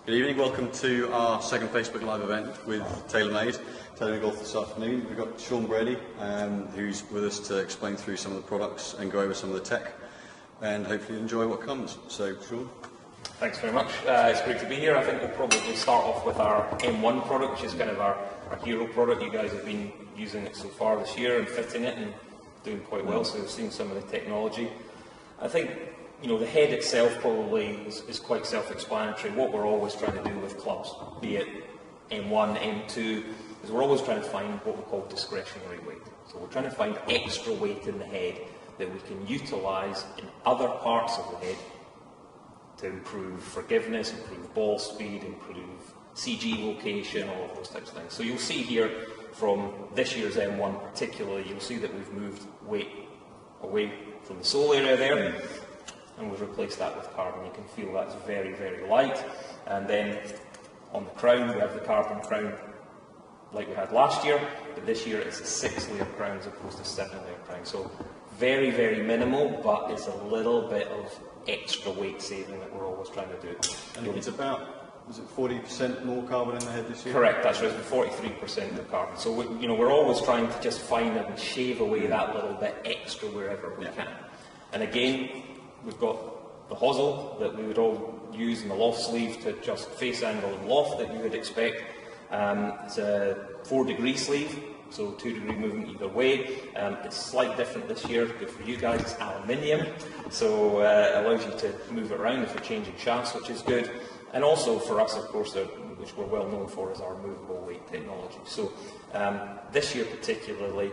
Good evening, welcome to our second Facebook Live event with TaylorMade Golf this afternoon. We've got Sean Brady, who's with us to explain through some of the products and go over some of the tech, and hopefully enjoy what comes. So, Sean. Thanks very much. It's great to be here. I think we'll probably start off with our M1 product, which is kind of our hero product. You guys have been using it so far this year and fitting it and doing quite well, so we've seen some of the technology. I think, you know, the head itself probably is quite self-explanatory. What we're always trying to do with clubs, be it M1, M2, is we're always trying to find what we call discretionary weight. So we're trying to find extra weight in the head that we can utilise in other parts of the head to improve forgiveness, improve ball speed, improve CG location, all of those types of things. So you'll see here from this year's M1 particularly, you'll see that we've moved weight away from the sole area there, and we've replaced that with carbon. You can feel that's very, very light. And then on the crown, we have the carbon crown like we had last year, but this year it's a 6-layer crown as opposed to 7-layer crown. So very, very minimal, but it's a little bit of extra weight saving that we're always trying to do. And it's about, is it 40% more carbon in the head this year? Correct, that's right, 43% of carbon. So we're always trying to just find and shave away that little bit extra wherever we can. And again, we've got the hosel that we would all use in the loft sleeve to adjust face angle and loft that you would expect. It's a 4-degree sleeve, so 2-degree movement either way. It's slightly different this year. Good for you guys, it's aluminium, so it allows you to move it around if you're changing shafts, which is good. And also for us, of course, which we're well known for, is our movable weight technology. So this year particularly,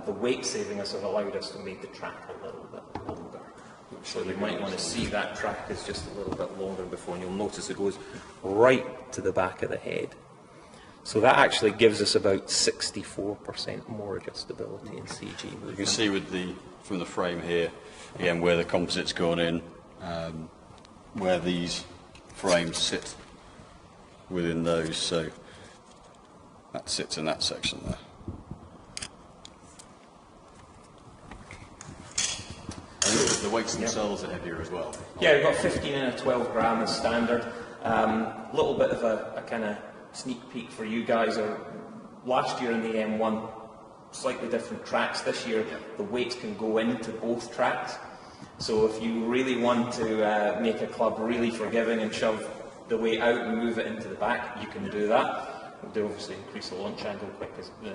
the weight saving has allowed us to make the track a little bit longer. So you might want to see that track is just a little bit longer before, and you'll notice it goes right to the back of the head. So that actually gives us about 64% more adjustability in CG movement. You can see from the frame here, again, where the composite's gone in, where these frames sit within those, so that sits in that section there. And the weights themselves are heavier as well. Yeah, we've got 15 and a 12 gram as standard. A little bit of a kind of sneak peek for you guys. Last year in the M1, slightly different tracks. This year, the weights can go into both tracks. So if you really want to make a club really forgiving and shove the weight out and move it into the back, you can do that. It would obviously increase the launch angle quite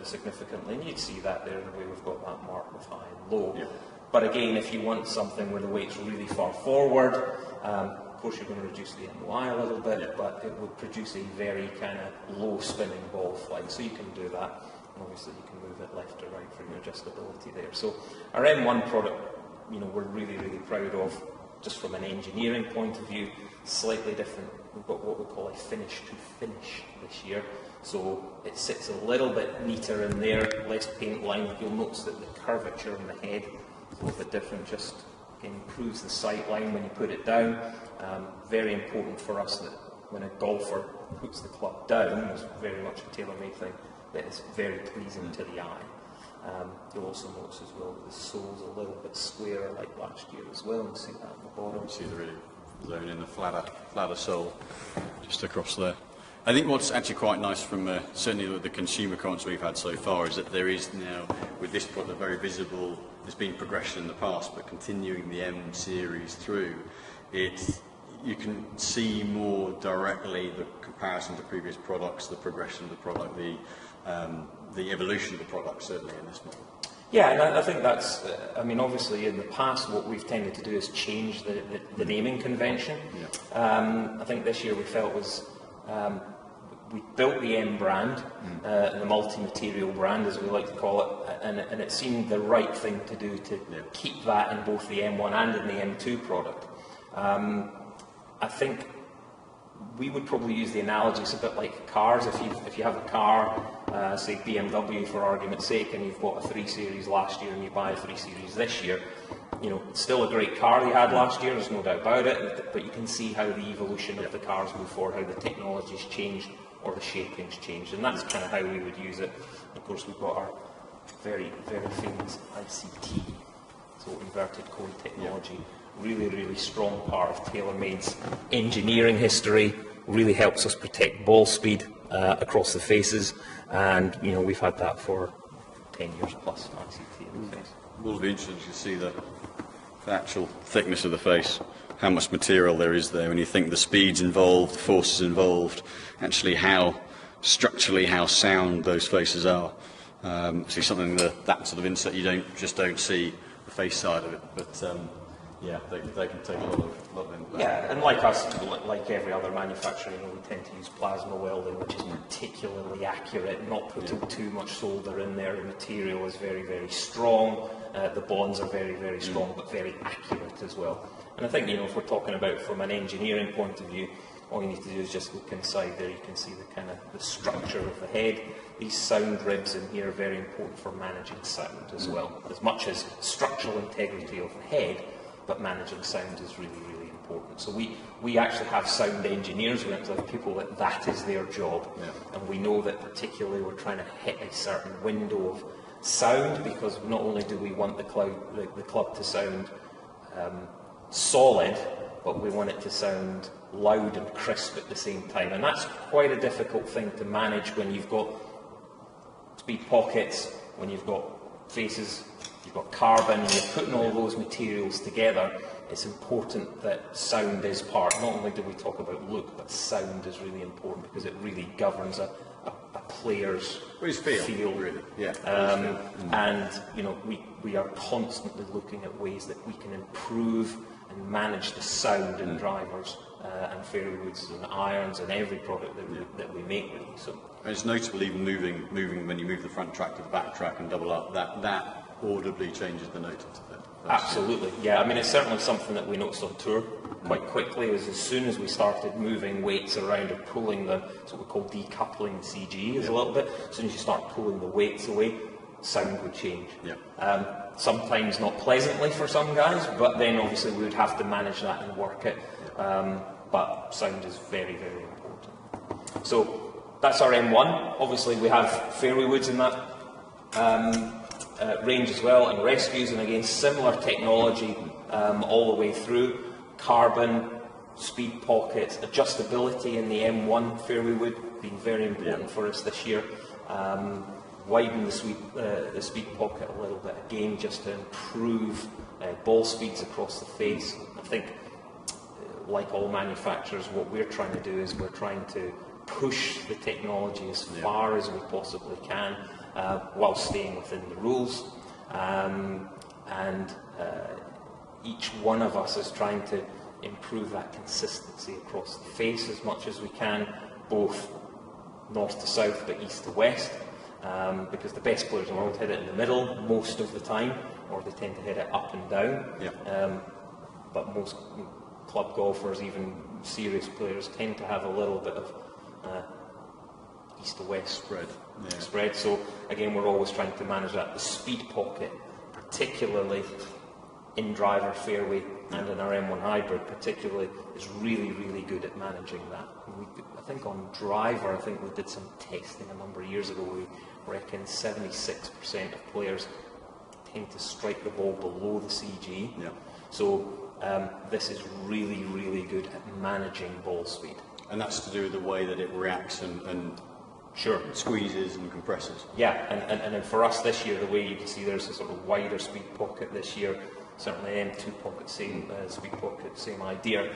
significantly, and you'd see that there in the way we've got that mark with high and low. Yeah. But again, if you want something where the weight's really far forward, of course you're going to reduce the MOI a little bit, but it would produce a very kind of low spinning ball flight, so you can do that. And obviously you can move it left or right for your adjustability there. So our M1 product, you know, we're really, really proud of, just from an engineering point of view. Slightly different. We've got what we call a finish to finish this year. So it sits a little bit neater in there, less paint line. You'll notice that the curvature in the head is a little bit different, just improves the sight line when you put it down. Very important for us that when a golfer puts the club down, it's very much a TaylorMade thing, that it's very pleasing to the eye. You'll also notice as well that the sole's a little bit squarer like last year as well. You see that at the bottom. You see the really zone in the flatter sole just across there. I think what's actually quite nice from certainly with the consumer comments we've had so far is that there is now, with this product, very visible, there's been progression in the past, but continuing the M series through, you can see more directly the comparison to previous products, the progression of the product, the evolution of the product, certainly in this model. Yeah, and I think that's, I mean, obviously in the past what we've tended to do is change the naming convention. Yeah. I think this year we felt was, we built the M brand, the multi-material brand as we like to call it, and it seemed the right thing to do to keep that in both the M1 and in the M2 product. I think we would probably use the analogy, it's a bit like cars. If you have a car, say BMW for argument's sake, and you've bought a 3 Series last year and you buy a 3 Series this year, you know, it's still a great car you had last year, there's no doubt about it, but you can see how the evolution of the cars move forward, how the technology's changed or the shaping's changed, and that's kind of how we would use it. Of course, we've got our very, very famous ICT, so inverted cone technology. Really, really strong part of TaylorMade's engineering history, really helps us protect ball speed across the faces, and we've had that for 10 years plus, ICT in the face. Will be interesting to see the actual thickness of the face, how much material there is there when you think the speeds involved, the forces involved, actually how structurally how sound those faces are. See something that sort of insight you don't see the face side of it, but yeah, they can take a lot of impact. Yeah, and like us, like every other manufacturer, we tend to use plasma welding, which is particularly accurate, not putting too much solder in there. The material is very, very strong. The bonds are very, very strong, but very accurate as well. And I think, if we're talking about from an engineering point of view, all you need to do is just look inside there. You can see the structure of the head. These sound ribs in here are very important for managing sound as well, as much as structural integrity of the head. But managing sound is really, really important. So we actually have sound engineers. We actually have people that is their job. Yeah. And we know that particularly we're trying to hit a certain window of sound, because not only do we want the club to sound solid, but we want it to sound loud and crisp at the same time. And that's quite a difficult thing to manage when you've got speed pockets, when you've got faces, you've got carbon, and you're putting all those materials together. It's important that sound is part. Not only do we talk about look, but sound is really important, because it really governs a player's feel. Really. Yeah. And we are constantly looking at ways that we can improve and manage the sound in drivers and fairway woods and irons and every product that we make really. So it's notable even moving when you move the front track to the back track and double up, that audibly changes the note of it. Absolutely, yeah. I mean, it's certainly something that we noticed on tour quite quickly. As soon as we started moving weights around or pulling them, it's what we call decoupling the CG a little bit. As soon as you start pulling the weights away, sound would change. Yeah. Sometimes not pleasantly for some guys, but then obviously we would have to manage that and work it. But sound is very, very important. So that's our M1. Obviously we have fairway woods in that range as well, and rescues, and again similar technology all the way through. Carbon, speed pockets, adjustability in the M1 fairway wood being very important for us this year. Widen the speed pocket a little bit again, just to improve ball speeds across the face. I think, like all manufacturers, what we're trying to do is we're trying to push the technology as far as we possibly can, while staying within the rules, and each one of us is trying to improve that consistency across the face as much as we can, both north to south but east to west, because the best players in the world hit it in the middle most of the time, or they tend to hit it up and down. But most club golfers, even serious players, tend to have a little bit of east to west spread. So again, we're always trying to manage that. The speed pocket, particularly in driver fairway and in our M1 hybrid particularly, is really, really good at managing that. I think on driver, we did some testing a number of years ago. We reckon 76% of players tend to strike the ball below the CG. So this is really, really good at managing ball speed. And that's to do with the way that it reacts and squeezes and compresses. Yeah, and for us this year, the way you can see there's a sort of wider speed pocket this year, certainly M2 pocket, same speed pocket, same idea.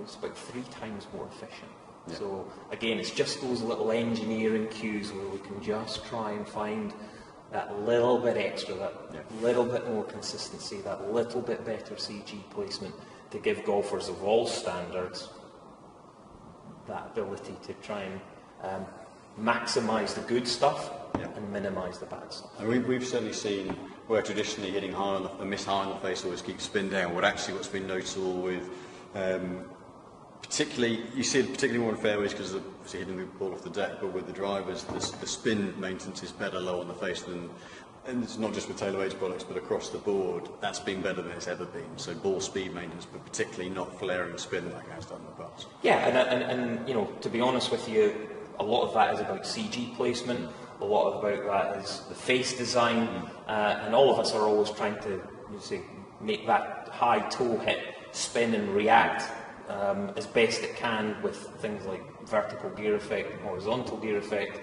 It's about 3 times more efficient. So again, it's just those little engineering cues where we can just try and find that little bit extra, that little bit more consistency, that little bit better CG placement to give golfers of all standards that ability to try and maximise the good stuff and minimise the bad stuff. And we've certainly seen where traditionally hitting high on a miss high on the face always keeps spin down. What's been noticeable with you see it particularly more in fairways because of hitting the ball off the deck, but with the drivers, the spin maintenance is better low on the face than, and it's not just with TaylorMade's products, but across the board, that's been better than it's ever been. So ball speed maintenance, but particularly not flaring spin like it has done in the past. Yeah, and to be honest with you, a lot of that is about CG placement. A lot about that is the face design, and all of us are always trying to make that high toe hit spin and react as best it can with things like vertical gear effect and horizontal gear effect.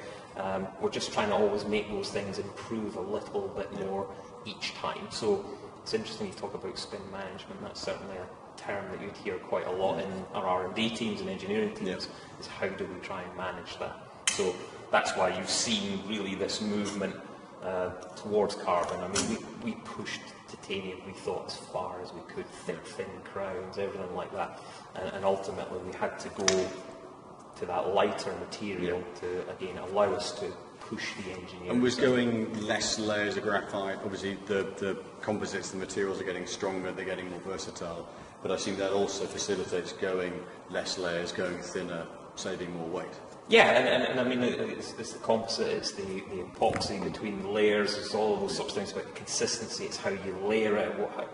We're just trying to always make those things improve a little bit more each time. So it's interesting you talk about spin management. That's certainly a term that you'd hear quite a lot in our R&D teams and engineering teams, is how do we try and manage that. So that's why you've seen really this movement towards carbon. I mean, we pushed titanium, we thought, as far as we could, thick, thin crowns, everything like that. And ultimately we had to go to that lighter material to, again, allow us to push the engineering. And was going less layers of graphite, obviously the composites, the materials are getting stronger, they're getting more versatile, but I think that also facilitates going less layers, going thinner, saving more weight. Yeah, and I mean, it's the composite, it's the epoxy between the layers, it's all of those sorts of things about consistency, it's how you layer it, what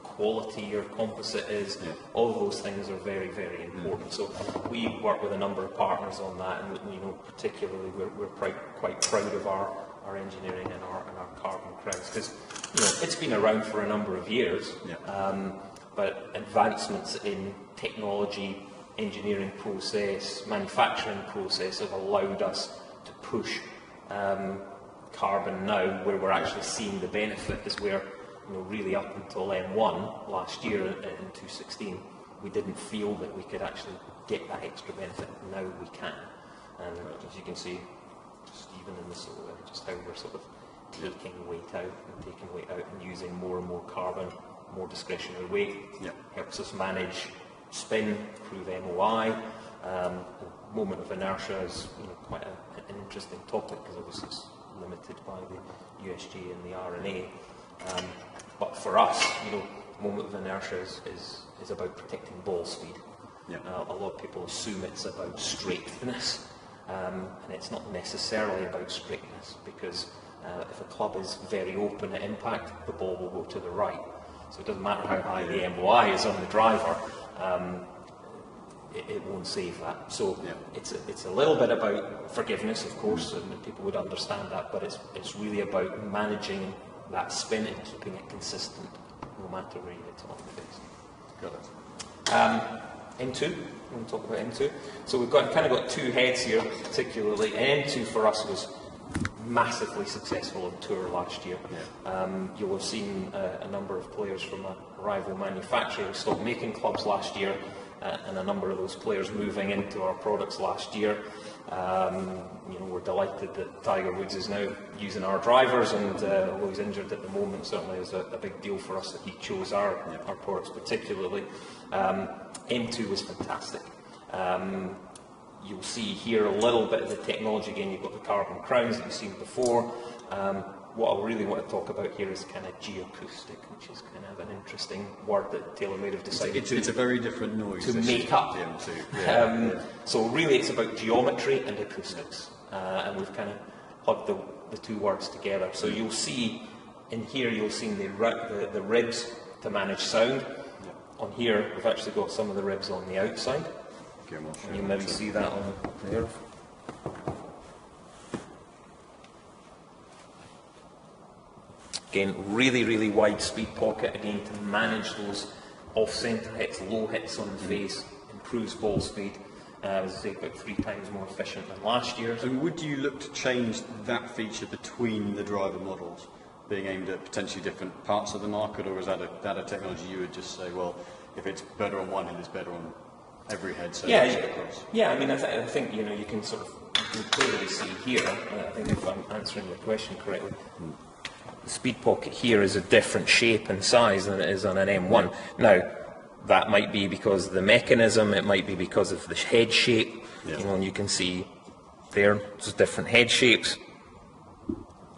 quality your composite is, all of those things are very, very important. So we work with a number of partners on that, and particularly we're quite proud of our engineering and our carbon crowns, because it's been around for a number of years, but advancements in technology, engineering process, manufacturing process have allowed us to push carbon now, where we're actually seeing the benefit, is where really up until M1 last year in 2016, we didn't feel that we could actually get that extra benefit. Now we can, and as you can see, just even in this sort of, just how we're sort of taking weight out and using more and more carbon, more discretionary weight, helps us manage spin, improve MOI. Moment of inertia is quite an interesting topic, because obviously it's limited by the USG and the RNA. But for us, moment of inertia is about protecting ball speed. A lot of people assume it's about straightness, and it's not necessarily about straightness, because if a club is very open at impact, the ball will go to the right. So it doesn't matter how high the MOI is on the driver, it won't save that. So it's a little bit about forgiveness, of course, and people would understand that, but it's really about managing that spin and keeping it consistent, no matter where you hit it on the face. Got it. M2, we want to talk about M2. So we've kind of got two heads here, particularly, and M2 for us was massively successful on tour last year. You'll have seen a number of players from a rival manufacturer who stopped making clubs last year, and a number of those players moving into our products last year. We're delighted that Tiger Woods is now using our drivers, and although he's injured at the moment, certainly is a big deal for us that he chose our products particularly. M2 was fantastic. You'll see here a little bit of the technology. Again, you've got the carbon crowns that you've seen before. What I really want to talk about here is kind of geoacoustic, which is kind of an interesting word that TaylorMade have decided it's a very different noise to make up. M2. So really it's about geometry and acoustics, and we've kind of plugged the two words together. So you'll see in here, you'll see the ribs to manage sound. On here, we've actually got some of the ribs on the outside. And you maybe see that on there. Again, really, really wide speed pocket, again, to manage those off-centre hits, low hits on the face, improves ball speed. As I say, about 3 times more efficient than last year's. And would you look to change that feature between the driver models, being aimed at potentially different parts of the market, or is that a technology you would just say, well, if it's better on one head, it's better on every head, so across? Yeah, I mean, I think you can sort of clearly see here, I think if I'm answering your question correctly, the speed pocket here is a different shape and size than it is on an M1. Now, that might be because of the mechanism, it might be because of the head shape, and you can see there's different head shapes,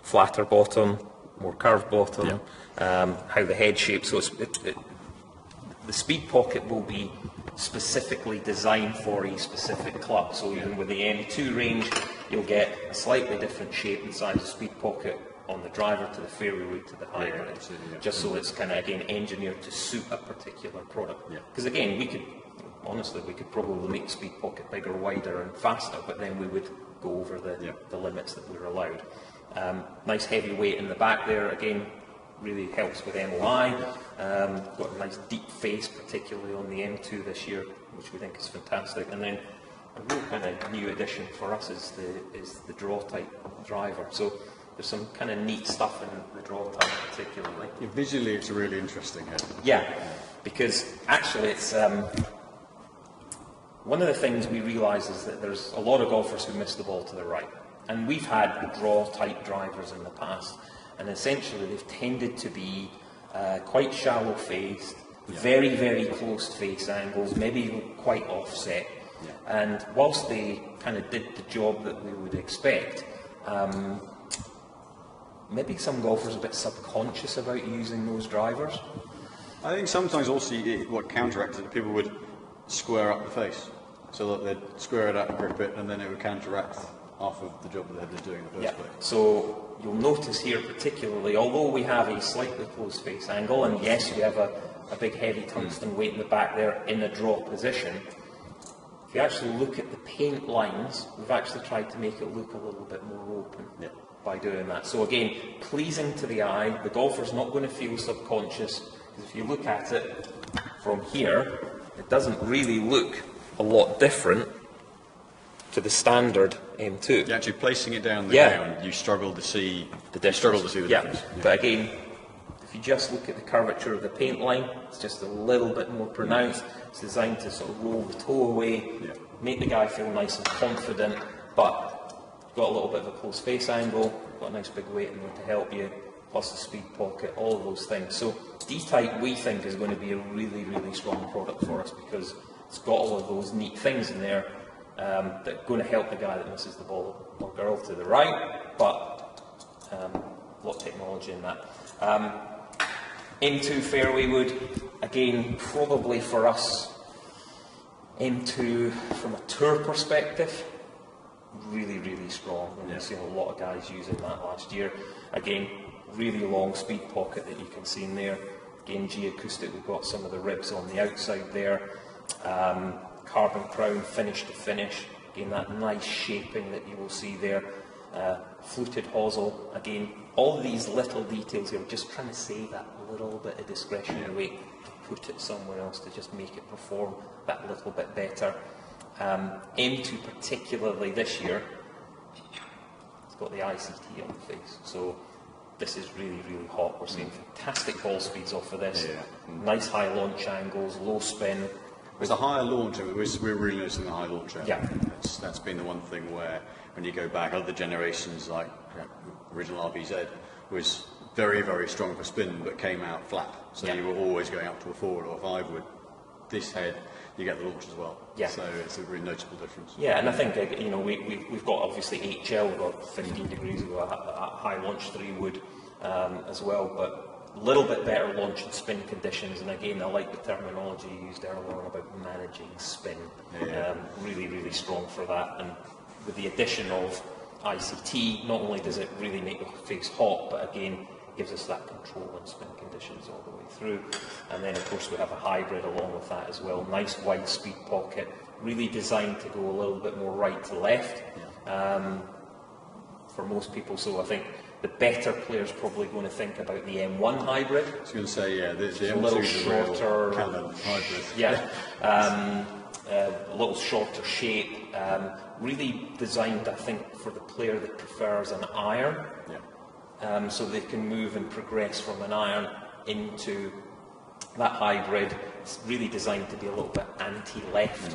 flatter bottom, more curved bottom, how the head shape, so the speed pocket will be specifically designed for a specific club. So even with the M2 range, you'll get a slightly different shape and size of speed pocket on the driver to the fairway weight to the higher end, just so it's kind of, again, engineered to suit a particular product. Because again, we could probably make the speed pocket bigger, wider and faster, but then we would go over the limits that we're allowed. Nice heavy weight in the back there, again, really helps with MOI. Got a nice deep face, particularly on the M2 this year, which we think is fantastic. And then a real kind of new addition for us is the draw type driver. So there's some kind of neat stuff in the draw type particularly. Yeah, visually, it's a really interesting head. Yeah, because actually it's one of the things we realise is that there's a lot of golfers who miss the ball to the right. And we've had draw type drivers in the past, and essentially they've tended to be quite shallow faced, very, very close face angles, maybe quite offset. Yeah. And whilst they kind of did the job that we would expect, maybe some golfers are a bit subconscious about using those drivers. I think sometimes also what counteracted it, people would square up the face. So that they'd square it out, grip it, and then it would counteract half of the job that they're doing in the first place. So you'll notice here particularly, although we have a slightly closed face angle, and yes, we have a big heavy tungsten weight in the back there in a draw position, if you actually look at the paint lines, we've actually tried to make it look a little bit more open by doing that. So again, pleasing to the eye, the golfer's not going to feel subconscious, because if you look at it from here, it doesn't really look a lot different to the standard M2. You're actually placing it down the ground, you struggle to see the difference. Yeah. But again, if you just look at the curvature of the paint line, it's just a little bit more pronounced. It's designed to sort of roll the toe away, make the guy feel nice and confident, but you've got a little bit of a close face angle, got a nice big weight in there to help you, plus the speed pocket, all of those things. So D-Type, we think, is going to be a really, really strong product for us, because it's got all of those neat things in there that are going to help the guy that misses the ball or girl to the right, but a lot of technology in that. M2 fairway wood, again, probably for us, M2 from a tour perspective, really, really strong. And we've seen a lot of guys using that last year. Again, really long speed pocket that you can see in there. Again, G-acoustic, we've got some of the ribs on the outside there. Carbon crown, finish to finish. Again, that nice shaping that you will see there. Fluted hosel. Again, all of these little details here, just trying to save that little bit of discretionary weight, put it somewhere else to just make it perform that little bit better. M2 particularly this year, it's got the ICT on the face. So this is really, really hot. We're seeing fantastic ball speeds off of this. Nice high launch angles, low spin. There's a higher launch, we're really noticing the high launch angle. Yeah. That's been the one thing where, when you go back, other generations like original RBZ was very, very strong for spin, but came out flat. So you were always going up to a 4 or a 5 with this head. You get the launch as well. Yeah. So it's a really noticeable difference. Yeah, and I think we've got obviously HL, we've got 15 degrees, we've got a high launch 3 wood as well, but a little bit better launch and spin conditions. And again, I like the terminology you used earlier on about managing spin. Really, really strong for that. And with the addition of ICT, not only does it really make the face hot, but again, gives us that control and spin conditions all the way through. And then of course we have a hybrid along with that as well. Nice wide speed pocket, really designed to go a little bit more right to left for most people. So I think the better players probably going to think about the M1 hybrid. I was going to say, the M2 a little shorter hybrid. A little shorter shape. Really designed, I think, for the player that prefers an iron. So they can move and progress from an iron into that hybrid. It's really designed to be a little bit anti-left,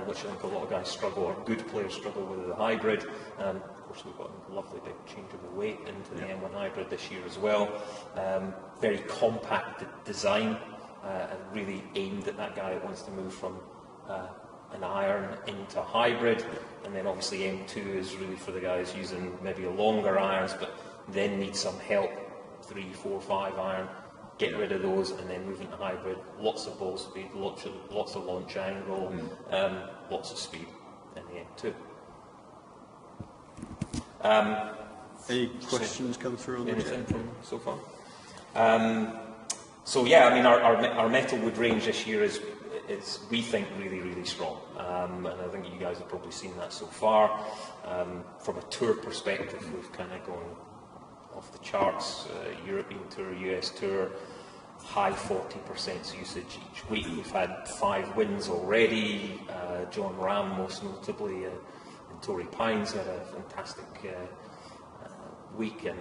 which I think a lot of guys struggle, or good players struggle with the hybrid. Of course, we've got a lovely big changeable weight into the M1 hybrid this year as well. Very compact design, and really aimed at that guy that wants to move from an iron into a hybrid. And then obviously M2 is really for the guys using maybe longer irons, but then need some help, 3, 4, 5 iron, get rid of those and then move into hybrid. Lots of ball speed, lots of launch angle, lots of speed in the M2. Any questions come through on the anything from so far? So yeah, I mean our metal wood range this year is we think really, really strong, and I think you guys have probably seen that so far. From a tour perspective, we've kind of gone off the charts. European Tour, US Tour, high 40% usage each week. We've had 5 wins already. John Ram, most notably, in Torrey Pines, had a fantastic week and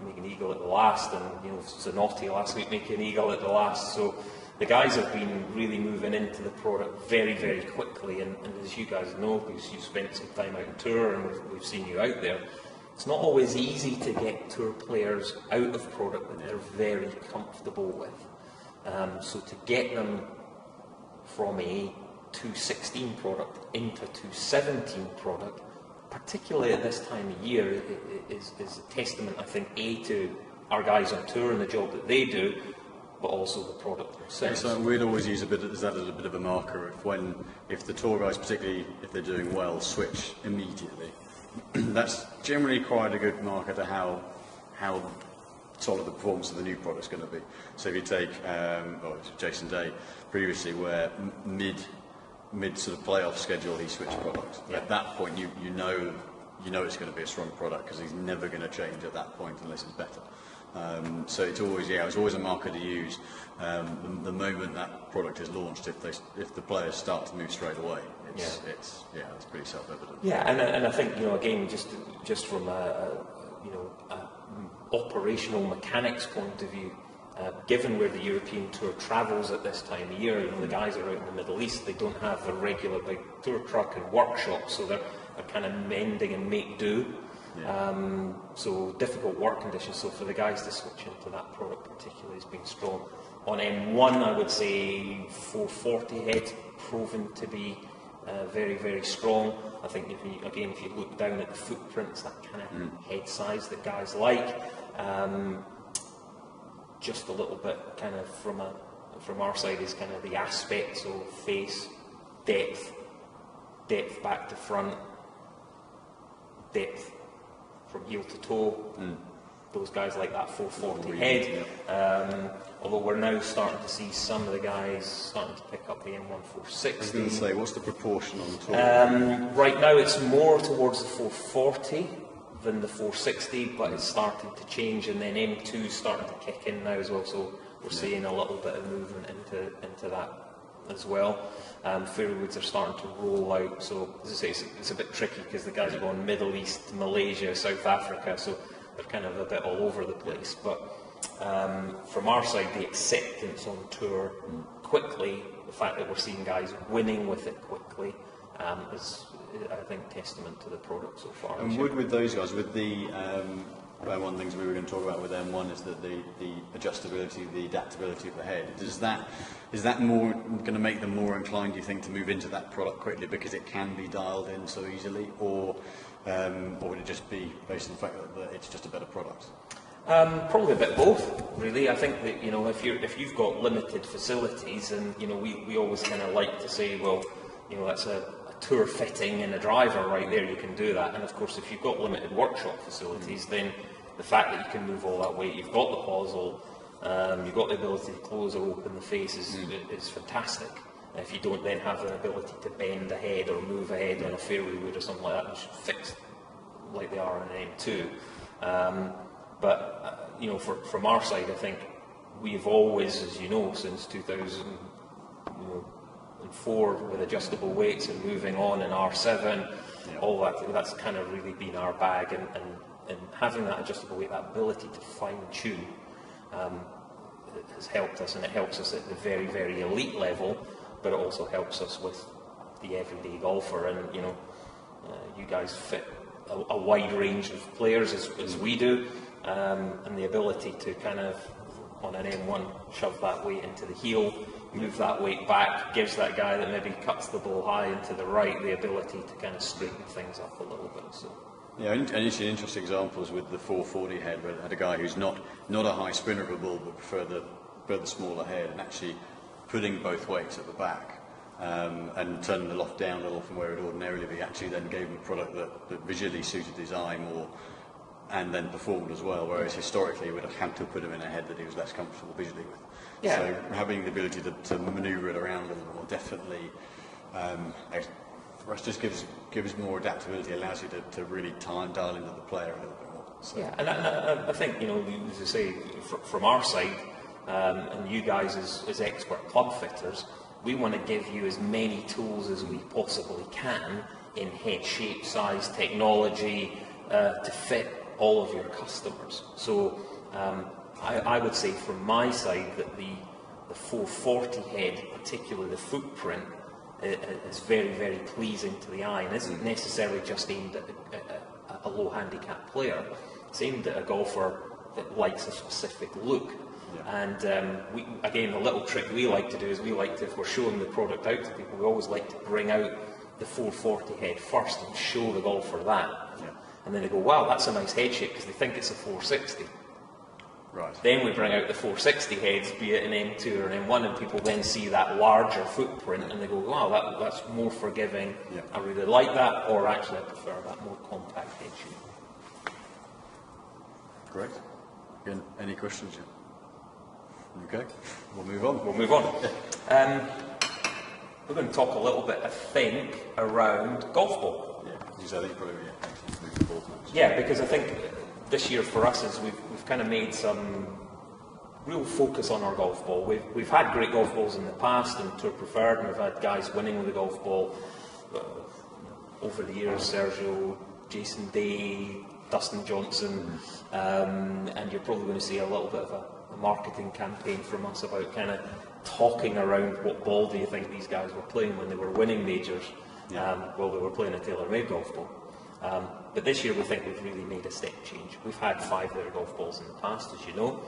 make an eagle at the last, and Zanotti last week making an eagle at the last. So the guys have been really moving into the product very, very quickly, and as you guys know, because you spent some time out on tour and we've seen you out there, it's not always easy to get tour players out of product that they're very comfortable with. So to get them from a 216 product into 217 product, particularly at this time of year, is a testament, I think, to our guys on tour and the job that they do, but also the product themselves. So we'd always use that as a bit of a marker if the tour guys, particularly if they're doing well, switch immediately. That's generally quite a good marker to how solid the performance of the new product is going to be. So if you take Jason Day previously, where mid sort of playoff schedule he switched product. Yeah. At that point you know it's going to be a strong product because he's never going to change at that point unless it's better. So it's always a marker to use. The moment that product is launched, if the players start to move straight away, it's pretty self-evident. Yeah, and I think again just from a operational mechanics point of view, given where the European Tour travels at this time of year, the guys are out in the Middle East, they don't have a regular big tour truck and workshop, so they're kind of mending and make do. Yeah. So difficult work conditions, so for the guys to switch into that product particularly has been strong. On M1, I would say 440 head proven to be very, very strong. I think if you look down at the footprints, that kind of head size that guys like, just a little bit kind of from our side is kind of the aspects of face, depth back to front, depth from heel to toe. Those guys like that 440 head. Yeah. Although we're now starting to see some of the guys starting to pick up the M1 460. I was going to say, what's the proportion on the tour? Right now it's more towards the 440 than the 460, but it's starting to change, and then M2 is starting to kick in now as well, so we're seeing a little bit of movement into that as well. Fairwoods are starting to roll out, so as I say, it's a bit tricky because the guys are going Middle East, Malaysia, South Africa, so they're kind of a bit all over the place. But from our side, the acceptance on tour quickly, the fact that we're seeing guys winning with it quickly, is, I think, testament to the product so far. And with those guys, with the one of the things we were going to talk about with M1 is that the adjustability, the adaptability of the head. Is that more going to make them more inclined, do you think, to move into that product quickly because it can be dialed in so easily, or would it just be based on the fact that it's just a better product? Probably a bit of both, really. I think that if you've got limited facilities, and we always kind of like to say, well, that's a tour fitting and a driver right there, you can do that. And of course, if you've got limited workshop facilities, then the fact that you can move all that weight, you've got the hosel, you've got the ability to close or open the face is fantastic. And if you don't then have the ability to bend the head or move ahead on a fairway wood or something like that, which is fixed like they are on an M2. But from our side, I think we've always, as you know, since 2004 with adjustable weights and moving on in R7, all that's kind of really been our bag, and having that adjustable weight, that ability to fine tune, has helped us, and it helps us at the very, very elite level, but it also helps us with the everyday golfer, and you guys fit a wide range of players as we do, and the ability to kind of on an M1 shove that weight into the heel, move that weight back, gives that guy that maybe cuts the ball high into the right the ability to kind of straighten things up a little bit. So. Yeah, and you see interesting examples with the 440 head, where it had a guy who's not a high spinner of a ball, but prefer the smaller head, and actually putting both weights at the back and turning the loft down a little from where it would ordinarily be, actually then gave him a product that visually suited his eye more, and then performed as well, whereas historically it would have had to put him in a head that he was less comfortable visually with. Yeah. So having the ability to manoeuvre it around a little more definitely for us just gives more adaptability, allows you to really dial into the player a little bit more. So. Yeah, and I think, you know, as I say, from our side, and you guys as expert club fitters, we want to give you as many tools as we possibly can in head shape, size, technology, to fit all of your customers. So I would say from my side that the 440 head, particularly the footprint, is very, very pleasing to the eye and isn't necessarily just aimed at a low handicap player. It's aimed at a golfer that likes a specific look. Yeah. And we, again, a little trick we like to do is we like to, if we're showing the product out to people, we always like to bring out the 440 head first and show the golfer that. Yeah. And then they go, wow, that's a nice head shape, because they think it's a 460. Right. Then we bring out the 460 heads, be it an M2 or an M1, and people then see that larger footprint and they go, wow, that's more forgiving. Yeah. I really like that, or actually I prefer that more compact head shape. Great. Again, any questions? Okay, we'll move on. We'll move on. We're going to talk a little bit, I think, around golf ball. Yeah, because I think probably move the ball match. Yeah, because I think this year for us is we've kind of made some real focus on our golf ball. We've had great golf balls in the past and Tour Preferred, and we've had guys winning with the golf ball over the years, Sergio, Jason Day, Dustin Johnson, and you're probably going to see a little bit of a marketing campaign from us about kind of talking around what ball do you think these guys were playing when they were winning majors. Well, they were playing a TaylorMade golf ball. But this year we think we've really made a step change. We've had 5-layer golf balls in the past, as you know,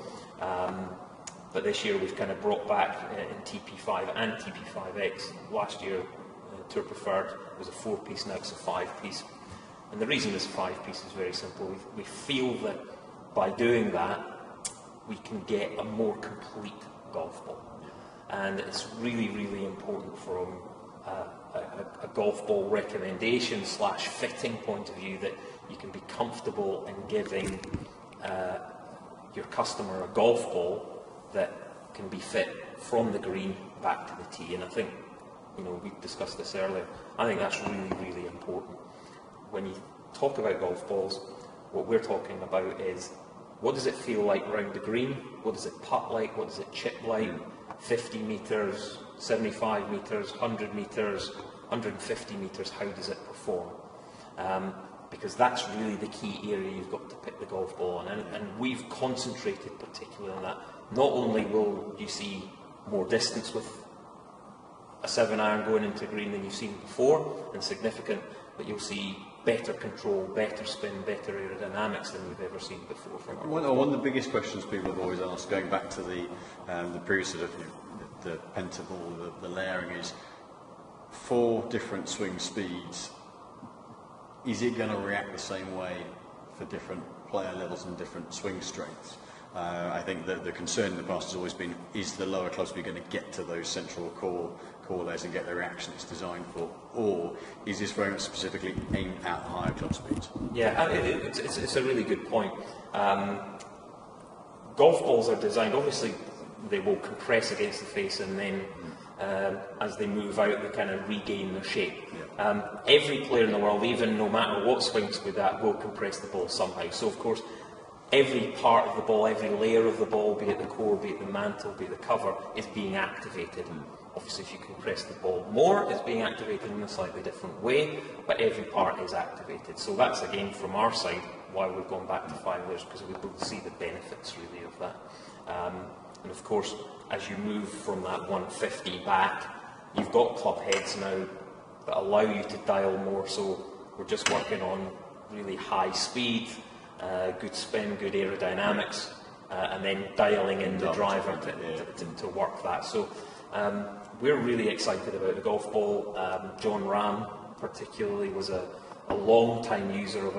but this year we've kind of brought back in TP5 and TP5X. Last year, Tour Preferred was a 4-piece, now it's a 5-piece. And the reason it's 5-piece is very simple. We feel that by doing that, we can get a more complete golf ball. And it's really, really important from a golf ball recommendation / fitting point of view that you can be comfortable in giving your customer a golf ball that can be fit from the green back to the tee. And I think, you know, we discussed this earlier, I think that's really, really important. When you talk about golf balls, what we're talking about is what does it feel like round the green? What does it putt like? What does it chip like? 50 metres, 75 metres, 100 metres, 150 metres, how does it perform? Because that's really the key area you've got to pick the golf ball on. And we've concentrated particularly on that. Not only will you see more distance with a 7-iron going into green than you've seen before, and significant, but you'll see better control, better spin, better aerodynamics than we've ever seen before from our one of the biggest questions people have always asked, going back to the previous sort of the pentaball, the layering, is 4 different swing speeds. Is it going to react the same way for different player levels and different swing strengths? I think that the concern in the past has always been, is the lower club speed going to get to those central core layers and get the reaction it's designed for, or is this very much specifically aimed at higher club speeds? Yeah, it's a really good point. Golf balls are designed, obviously they will compress against the face, and then as they move out they kind of regain their shape. Yeah. Every player in the world, even no matter what swing speed that, will compress the ball somehow. So of course every part of the ball, every layer of the ball, be it the core, be it the mantle, be it the cover, is being activated. Obviously, if you compress the ball more, it's being activated in a slightly different way, but every part is activated. So that's, again, from our side, why we've gone back to 5 layers, because we will see the benefits, really, of that. And of course, as you move from that 150 back, you've got club heads now that allow you to dial more, so we're just working on really high speed, good spin, good aerodynamics, and then dialing in the driver to work that. So we're really excited about the golf ball. John Ram particularly was a long-time user of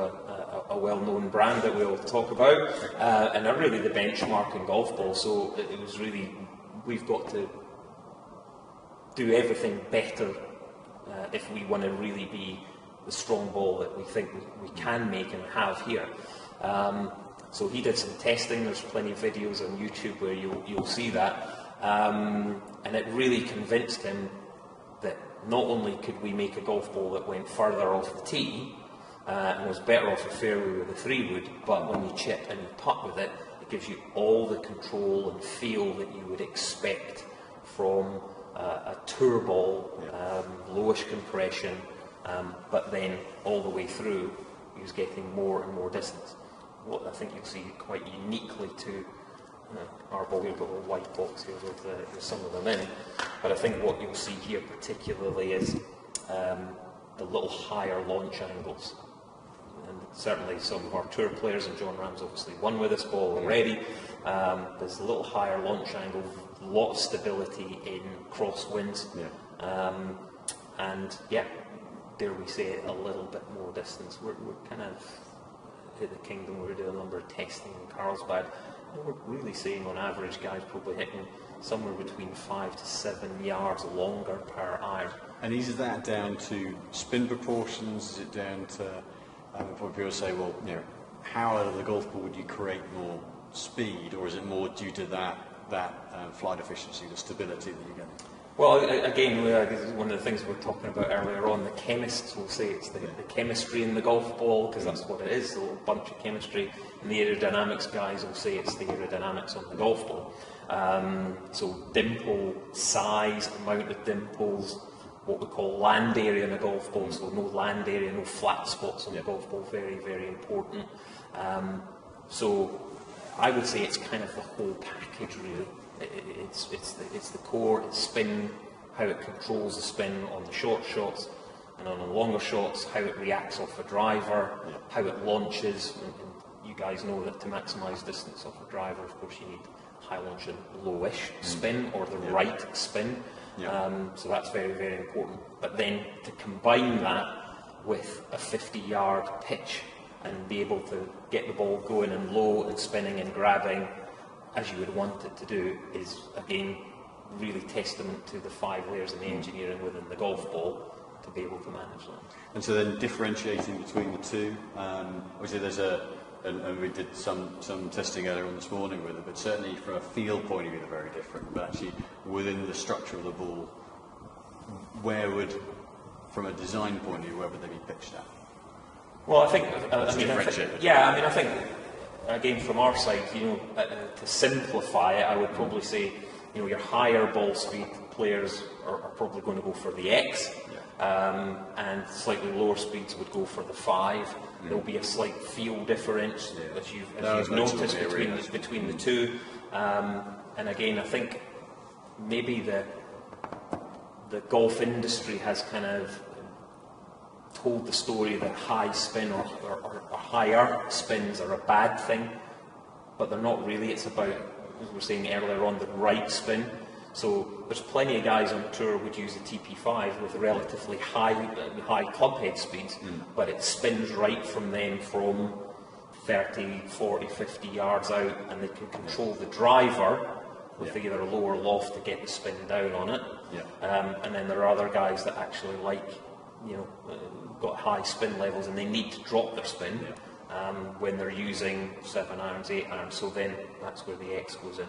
a well-known brand that we'll talk about, and are really the benchmark in golf ball. So it was really, we've got to do everything better if we want to really be the strong ball that we think we can make and have here. So he did some testing. There's plenty of videos on YouTube where you'll see that. And it really convinced him that not only could we make a golf ball that went further off the tee, and was better off a fairway with a 3-wood, but when you chip and you putt with it, it gives you all the control and feel that you would expect from a tour ball, lowish compression, but then all the way through he was getting more and more distance. What I think you'll see quite uniquely to our ball, we've got a white box here with some of them in, but I think what you'll see here particularly is the little higher launch angles. And certainly some of our tour players, and John Ram's obviously won with this ball already, there's a little higher launch angle, a lot of stability in crosswinds, and dare we say it, a little bit more distance. We're kind of at the Kingdom, we're doing a number of testing in Carlsbad, and we're really seeing on average guys probably hitting somewhere between 5 to 7 yards longer per iron. And is that down to spin proportions? Is it down to, people say, well, how out of the golf ball would you create more speed, or is it more due to that flight efficiency, the stability that you get? Well, again, this is one of the things we were talking about earlier on. The chemists will say it's the chemistry in the golf ball, because that's what it is, a little bunch of chemistry. And the aerodynamics guys will say it's the aerodynamics on the golf ball. So dimple size, amount of dimples, what we call land area in a golf ball, so no land area, no flat spots on the golf ball, very, very important. So I would say it's kind of the whole package, really. It's the core, it's spin, how it controls the spin on the short shots, and on the longer shots, how it reacts off a driver, how it launches. And you guys know that to maximise distance off a driver, of course, you need high launch and lowish spin, or the right spin. So that's very, very important. But then to combine that with a 50-yard pitch and be able to get the ball going and low and spinning and grabbing as you would want it to do is, again, really testament to the 5 layers of the engineering within the golf ball to be able to manage that. And so then differentiating between the two, obviously there's and we did some testing earlier on this morning with it, but certainly from a feel point of view they're very different, but actually within the structure of the ball, from a design point of view, where would they be pitched at? Well, I think, I think, again, from our side, to simplify it, I would probably say, your higher ball speed players are probably going to go for the X, and slightly lower speeds would go for the 5. There'll be a slight feel difference, as you've noticed, between the two. And again, I think maybe the golf industry has kind of told the story that high spin or higher spins are a bad thing, but they're not really. It's about, as we were saying earlier on, the right spin. So there's plenty of guys on tour would use the TP5 with relatively high club head speeds, but it spins right from them from 30, 40, 50 yards out, and they can control the driver with either a lower loft to get the spin down on it. And then there are other guys that actually got high spin levels and they need to drop their spin when they're using 7 irons, 8 irons. So then that's where the X goes in.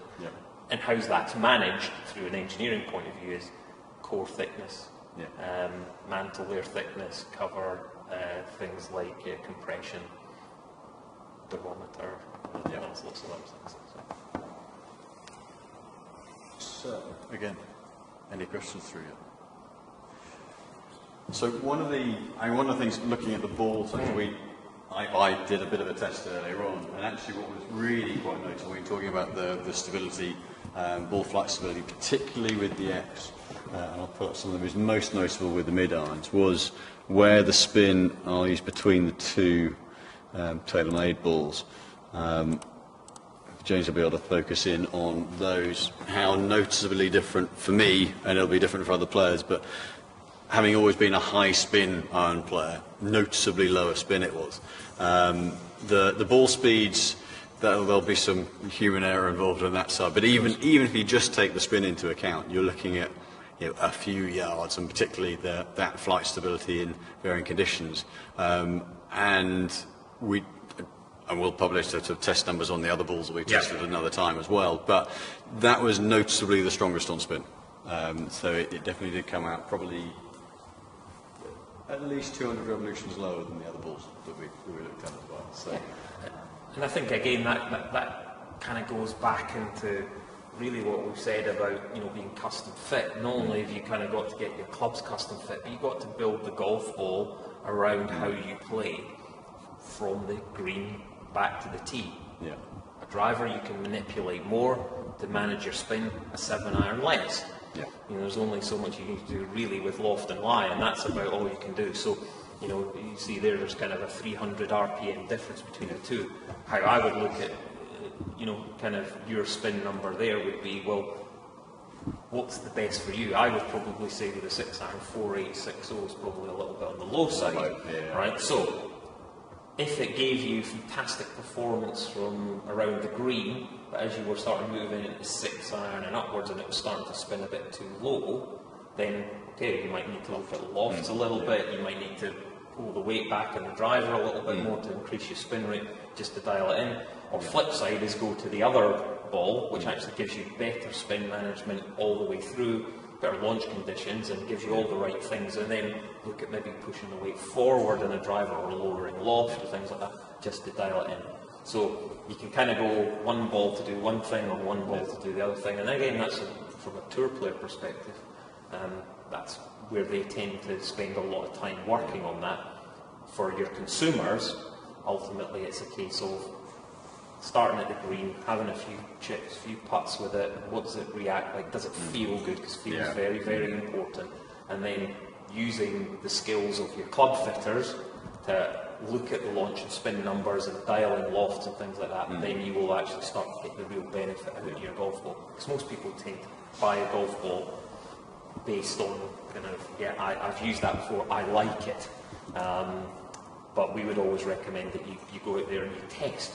And how's that managed through an engineering point of view is core thickness, mantle layer thickness, cover, things like compression, thermometer, lots of other things. So, again, any questions through yet? So one of the things, looking at the balls, I did a bit of a test earlier on, and actually what was really quite noticeable when you're talking about the stability, ball flight stability, particularly with the X, and I'll put up some of them is most noticeable with the mid-irons, was where the spin, I'll use between the two TaylorMade balls. James will be able to focus in on those, how noticeably different for me, and it'll be different for other players, but having always been a high spin iron player, noticeably lower spin it was. The ball speeds, there'll be some human error involved on that side, but even if you just take the spin into account, you're looking at a few yards, and particularly that flight stability in varying conditions. And we'll publish sort of test numbers on the other balls that we tested another time as well, but that was noticeably the strongest on spin. So it definitely did come out probably at least 200 revolutions lower than the other balls that we looked at as well. So. And I think again that kind of goes back into really what we've said about being custom fit. Not only have you kind of got to get your clubs custom fit, but you've got to build the golf ball around how you play from the green back to the tee. Yeah. A driver you can manipulate more to manage your spin, a 7-iron less. Yeah. There's only so much you can do really with loft and lie, and that's about all you can do. So, you see there's kind of a 300 RPM difference between the two. How I would look at, kind of your spin number there would be, well, what's the best for you? I would probably say with a 6-iron, 4860 is probably a little bit on the low side, right? So, if it gave you fantastic performance from around the green, but as you were starting moving into 6-iron and upwards and it was starting to spin a bit too low, then okay, you might need to look at lofts a little bit, you might need to pull the weight back in the driver a little bit more to increase your spin rate just to dial it in. Or flip side is go to the other ball, which actually gives you better spin management all the way through, better launch conditions, and gives you all the right things, and then look at maybe pushing the weight forward in a driver or lowering loft or things like that, just to dial it in. So you can kind of go one ball to do one thing or one ball to do the other thing, and again, that's from a tour player perspective, that's where they tend to spend a lot of time working on that. For your consumers, ultimately it's a case of starting at the green, having a few chips, a few putts with it, what does it react like, does it feel good, because feel is very, very important, and then using the skills of your club fitters to look at the launch and spin numbers and dialing lofts and things like that, then you will actually start to get the real benefit out of your golf ball. Because most people tend to buy a golf ball based on kind of, I've used that before, I like it. But we would always recommend that you go out there and you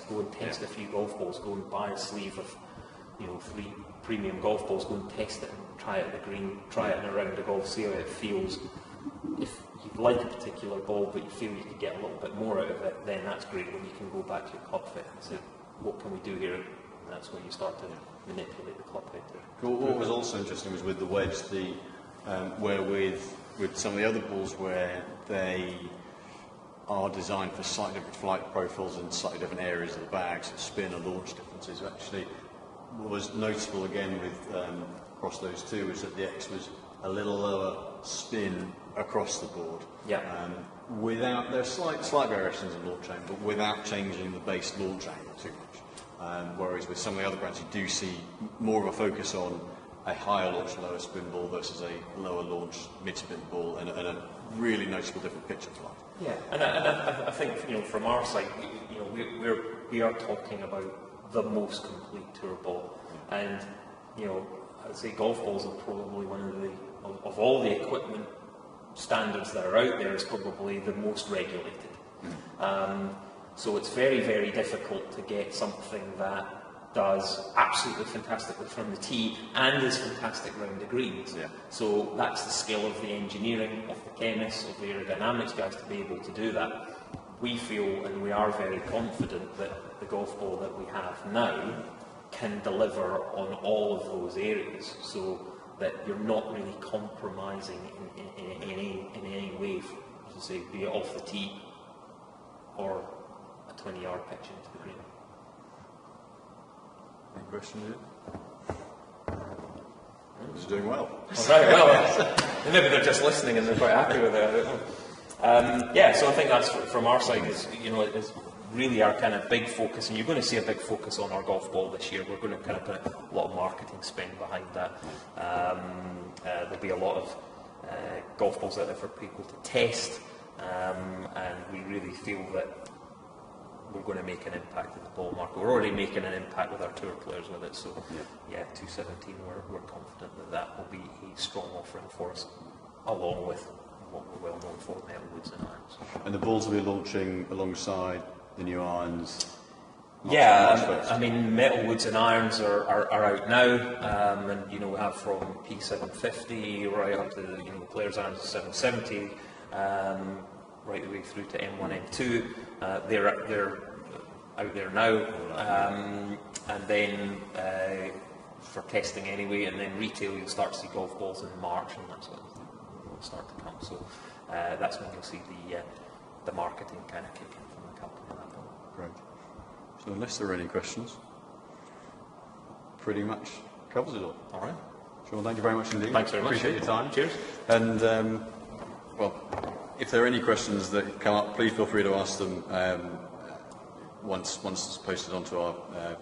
go and test a few golf balls, go and buy a sleeve of 3 premium golf balls, go and test it and try it at the green, try it in a round of golf, see how it feels. If you like a particular ball but you feel you could get a little bit more out of it, then that's great when you can go back to your club fit and say, what can we do here? And that's when you start to manipulate the club head. Cool. What was also interesting was with the wedge, where with some of the other balls where they are designed for slightly different flight profiles and slightly different areas of the bag, so spin and launch differences. Actually, what was noticeable again with across those two is that the X was a little lower spin across the board. Without, there's slight variations in launch angle, but without changing the base launch angle too much. Whereas with some of the other brands, you do see more of a focus on a higher launch, lower spin ball versus a lower launch, mid-spin ball, and a really noticeable different pitch of flight. Yeah, and I think from our side, we are talking about the most complete tour ball, and I'd say golf balls are probably one of all the equipment standards that are out there is probably the most regulated. So it's very, very difficult to get something that does absolutely fantastically from the tee and is fantastic round the greens. So that's the skill of the engineering, of the chemists, of the aerodynamics guys to be able to do that. We feel and we are very confident that the golf ball that we have now can deliver on all of those areas, so that you're not really compromising in any way, as you say, be it off the tee or a 20-yard pitch into the green. Any question here? He's doing well. All right, well, maybe they're just listening and they're quite happy with it. I don't know. So I think that's from our side is really our kind of big focus, and you're going to see a big focus on our golf ball this year. We're going to kind of put a lot of marketing spend behind that. There'll be a lot of golf balls out there for people to test, and we really feel that we're going to make an impact in the ball market. We're already making an impact with our tour players with it, so 217, we're confident that will be a strong offering for us, along with what we're well known for, metal woods and irons. And the balls will be launching alongside the new irons? I mean, metal woods and irons are out now, and we have from P750 right up to the players' irons 770, right the way through to M1, M2. They're out there now, and then for testing anyway, and then retail you'll start to see golf balls in March, and that's what will start to come. So that's when you'll see the marketing kind of kick in from the company at that point. Great. So unless there are any questions, pretty much covers it all. All right. Sean, thank you very much indeed. Thanks very much. Appreciate your time. Cheers. And, well, if there are any questions that come up, please feel free to ask them once it's posted onto our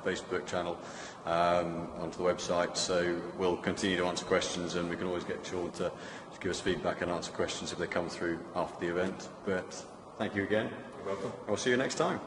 Facebook channel, onto the website. So we'll continue to answer questions, and we can always get Sean to give us feedback and answer questions if they come through after the event. But thank you again. You're welcome. I'll see you next time.